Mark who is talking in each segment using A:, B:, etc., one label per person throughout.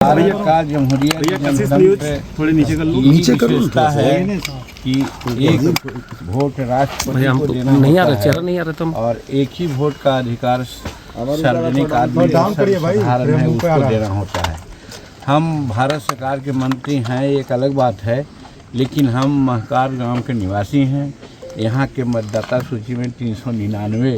A: भारत का जमहूरियत
B: थोड़े नीचे कर लो,
A: नीचे विशेषता है कि एक वोट राष्ट्रपति को देना होता है और एक ही वोट का अधिकार सार्वजनिक आदमी जो सर्वसाधारण है उसको देना होता है। हम भारत सरकार के मंत्री हैं एक अलग बात है, लेकिन हम महकार गांव के निवासी हैं। यहाँ के मतदाता सूची में 399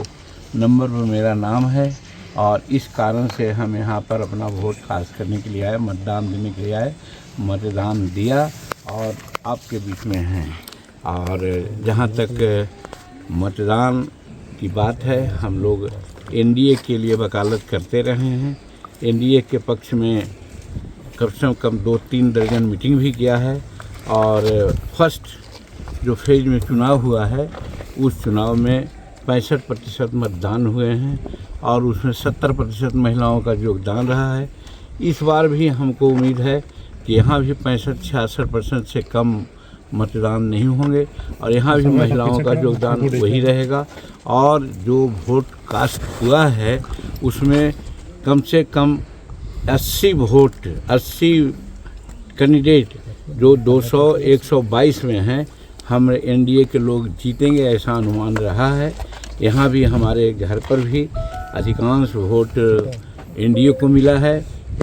A: नंबर पर मेरा नाम है और इस कारण से हम यहाँ पर अपना वोट खास करने के लिए आए, मतदान देने के लिए आए। मतदान दिया और आपके बीच में हैं। और जहाँ तक मतदान की बात है, हम लोग एनडीए के लिए वकालत करते रहे हैं। एनडीए के पक्ष में कम से कम 2-3 दर्जन मीटिंग भी किया है और फर्स्ट जो फेज में चुनाव हुआ है उस चुनाव में 65% मतदान हुए हैं और उसमें 70% महिलाओं का योगदान रहा है। इस बार भी हमको उम्मीद है कि यहाँ भी 65-66% से कम मतदान नहीं होंगे और यहाँ भी महिलाओं का योगदान वही रहेगा। और जो वोट कास्ट हुआ है उसमें कम से कम 80 कैंडिडेट जो 200-122 में हैं, हम एनडीए के लोग जीतेंगे ऐसा अनुमान रहा है। यहाँ भी हमारे घर पर भी अधिकांश वोट एनडीए को मिला है।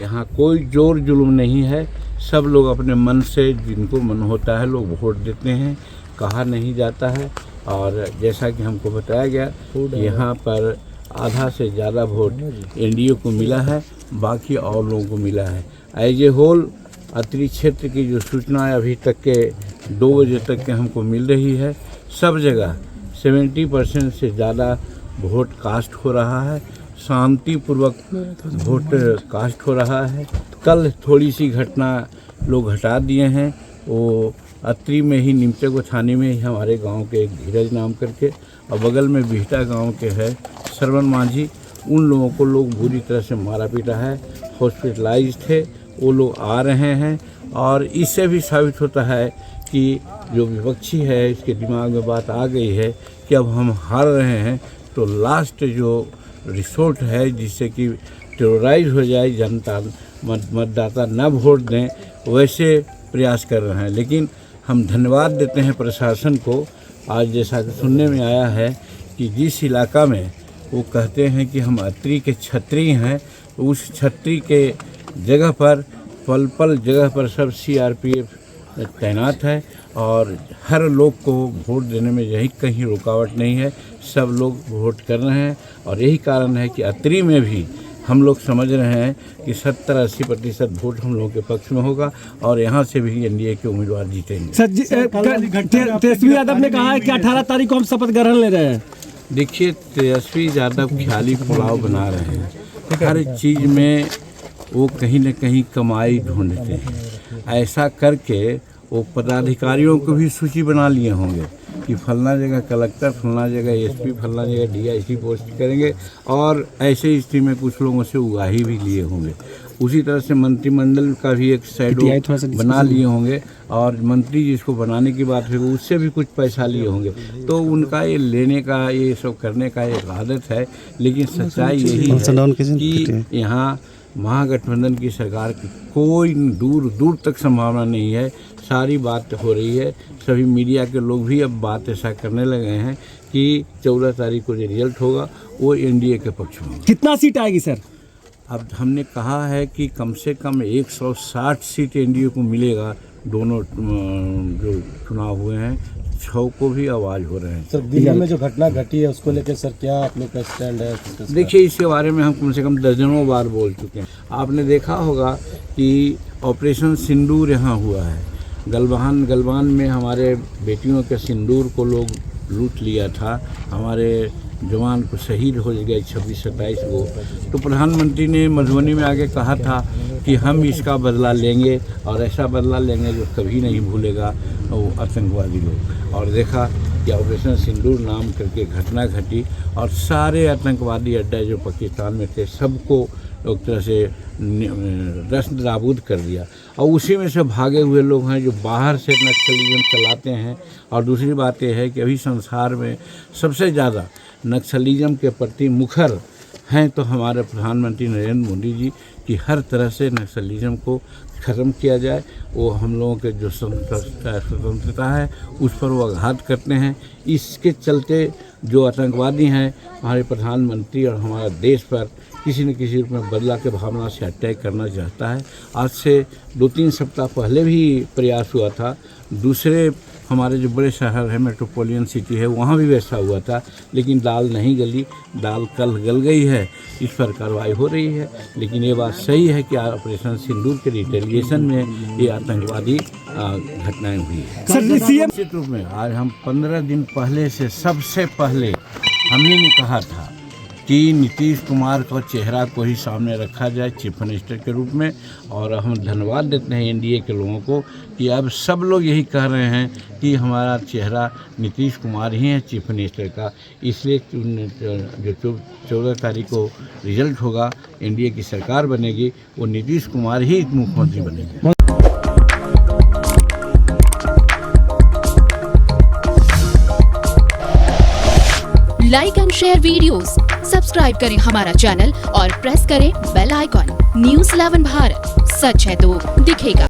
A: यहाँ कोई जोर जुलूम नहीं है, सब लोग अपने मन से जिनको मन होता है लोग वोट देते हैं, कहा नहीं जाता है। और जैसा कि हमको बताया गया कि यहाँ पर आधा से ज़्यादा वोट एनडीए को मिला है, बाकी और लोगों को मिला है। एज ए होल अत्रि क्षेत्र की जो सूचना अभी तक के 2 बजे तक के हमको मिल रही है, सब जगह 70% से ज़्यादा वोट कास्ट हो रहा है, शांतिपूर्वक वोट कास्ट हो रहा है। कल थोड़ी सी घटना लोग हटा दिए हैं, वो अत्रि में ही निमचे को थाने में ही हमारे गांव के एक धीरज नाम करके और बगल में बिहटा गांव के है श्रवण मांझी, उन लोगों को लोग बुरी तरह से मारा पीटा है, हॉस्पिटलाइज थे, वो लोग आ रहे हैं। और इससे भी साबित होता है कि जो विपक्षी है इसके दिमाग में बात आ गई है कि अब हम हार रहे हैं तो लास्ट जो रिसोर्ट है जिससे कि टेरोराइज हो जाए जनता, मतदाता न वोट दें, वैसे प्रयास कर रहे हैं। लेकिन हम धन्यवाद देते हैं प्रशासन को। आज जैसा कि सुनने में आया है कि जिस इलाका में वो कहते हैं कि हम अत्रि के छत्री हैं, उस छत्री के जगह पर पल जगह पर सब सीआरपीएफ तैनात है और हर लोग को वोट देने में यही कहीं रुकावट नहीं है, सब लोग वोट कर रहे हैं। और यही कारण है कि अत्रि में भी हम लोग समझ रहे हैं कि 70-80% वोट हम लोगों के पक्ष में होगा और यहाँ से भी एनडीए के उम्मीदवार जीतेंगे।
B: सर, तेजस्वी यादव ने कहा है कि 18 तारीख को हम शपथ ग्रहण ले रहे हैं।
A: देखिए, तेजस्वी यादव ख्याली पुलाव बना रहे हैं, हर चीज़ में वो कहीं न कहीं कमाई ढूंढते हैं। ऐसा करके वो पदाधिकारियों को भी सूची बना लिए होंगे कि फलना जगह कलेक्टर, फलना जगह एसपी, फलना जगह डीआईजी पोस्ट करेंगे और ऐसे स्थिति में कुछ लोगों से उगाही भी लिए होंगे। उसी तरह से मंत्रिमंडल का भी एक शैडो बना लिए होंगे और मंत्री जिसको बनाने की बात है उससे भी कुछ पैसा लिए होंगे। तो उनका ये लेने का, ये सब करने का एक आदत है। लेकिन सच्चाई यही है कि यहाँ महागठबंधन की सरकार की कोई दूर तक संभावना नहीं है। सारी बात हो रही है, सभी मीडिया के लोग भी अब बात ऐसा करने लगे हैं कि 14 तारीख को जो रिजल्ट होगा वो एनडीए के पक्ष में।
B: कितना सीट आएगी सर?
A: अब हमने कहा है कि कम से कम 160 सीट एनडीए को मिलेगा। दोनों जो चुनाव हुए हैं 6 को भी आवाज़ हो रहे हैं।
C: सर, दिल्ली में जो घटना घटी है उसको लेकर सर क्या आप लोग का स्टैंड है?
A: देखिए, इसके बारे में हम कम से कम दर्जनों बार बोल चुके हैं। आपने देखा होगा कि ऑपरेशन सिंदूर यहाँ हुआ है, गलवान में हमारे बेटियों के सिंदूर को लोग लूट लिया था, हमारे जवान को शहीद हो गए 26-27 को। तो प्रधानमंत्री ने मधुबनी में आके कहा था कि हम इसका बदला लेंगे और ऐसा बदला लेंगे जो कभी नहीं भूलेगा वो आतंकवादी लोग। और देखा कि ऑपरेशन सिंदूर नाम करके घटना घटी और सारे आतंकवादी अड्डा जो पाकिस्तान में थे सबको एक तरह से रस्त नाबूद कर दिया। और उसी में से भागे हुए लोग हैं जो बाहर से नक्सलिज्म चलाते हैं। और दूसरी बात यह है कि अभी संसार में सबसे ज़्यादा नक्सलिज्म के प्रति मुखर हैं तो हमारे प्रधानमंत्री नरेंद्र मोदी जी, कि हर तरह से नक्सलिज्म को ख़त्म किया जाए। वो हम लोगों के जो स्वतंत्रता है उस पर वो आघात करते हैं। इसके चलते जो आतंकवादी हैं हमारे प्रधानमंत्री और हमारा देश पर किसी न किसी रूप में बदला के भावना से अटैक करना चाहता है। आज से 2-3 सप्ताह पहले भी प्रयास हुआ था। दूसरे हमारे जो बड़े शहर है, मेट्रोपॉलिटन सिटी है, वहाँ भी वैसा हुआ था, लेकिन दाल नहीं गली। दाल कल गल गई है, इस पर कार्रवाई हो रही है। लेकिन ये बात सही है कि ऑपरेशन सिंदूर के रिटेलिएशन में ये आतंकवादी घटनाएं हुई है।
B: सर सीएम
A: निश्चित रूप में आज हम 15 दिन पहले से सबसे पहले हमने ने कहा था कि नीतीश कुमार का चेहरा को ही सामने रखा जाए चीफ मिनिस्टर के रूप में। और हम धन्यवाद देते हैं एनडीए के लोगों को कि अब सब लोग यही कह रहे हैं कि हमारा चेहरा नीतीश कुमार ही है चीफ मिनिस्टर का। इसलिए जो 14 तारीख को रिजल्ट होगा, एनडीए की सरकार बनेगी, वो नीतीश कुमार ही मुख्यमंत्री बनेंगे।
D: Like and share videos, subscribe करें हमारा चैनल और प्रेस करें बेल आइकॉन। न्यूज़ 11 भारत, सच है तो दिखेगा।